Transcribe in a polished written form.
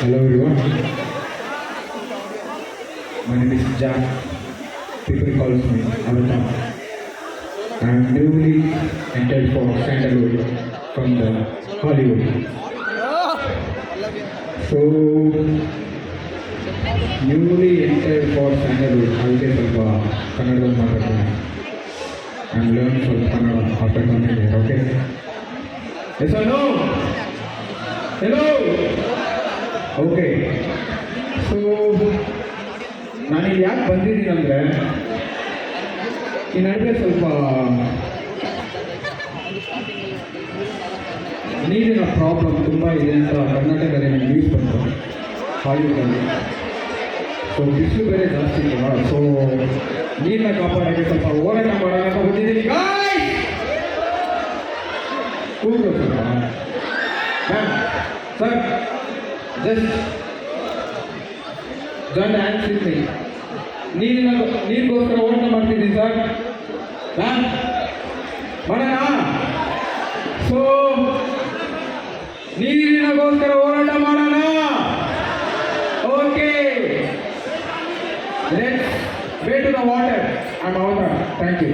Hello everyone, my name is Jack. People call me Avatar. I am newly entered for Sandalwood from the Hollywood. So, newly entered for Sandalwood, I will get ಸ್ವಲ್ಪ ಕನ್ನಡದಲ್ಲಿ ಮಾತಾಡ್ತೀನಿ. I am learning ಸ್ವಲ್ಪ Kannada after coming here, okay? Yes or no? Hello? Okay, so ನಾನಿಲ್ಲಿ ಯಾಕೆ ಬಂದಿದ್ದೀನಿ ಅಂದರೆ, ಈ ನಡುವೆ ಸ್ವಲ್ಪ ನೀರಿನ ಪ್ರಾಬ್ಲಮ್ ತುಂಬ ಇದೆ ಅಂತ ಕರ್ನಾಟಕದಲ್ಲಿ ನನಗೆ ನ್ಯೂಸ್ ಬಂತು ಹಾಲಿವುಡಲ್ಲಿ. ಸೊ ಬಿಸಿಲು ಬೇರೆ ಜಾಸ್ತಿ ಇದೆಯಲ್ಲ, ಸೊ ನೀರನ್ನ ಕಾಪಾಡೋಕ್ಕೆ ಸ್ವಲ್ಪ ಹೋರಾಟ ಮಾಡೋಣ ಅಂತ ಬಂದಿದ್ದೀನಿ. ಕೂಗು ಸ್ವಲ್ಪ ma'am, sir, just join hands with me. ನೀರಿಗೋಸ್ಕರ ಹೋರಾಟ ಮಾಡ್ತಿದ್ದೀನಿ ಸರ್. ಮ್ಯಾಮ್, ಮಾಡೋಣ. ಸೊ ನೀರಿನಗೋಸ್ಕರ ಹೋರಾಟ ಮಾಡೋಣ. Okay, let's way to the water. I am Avatar. Thank you.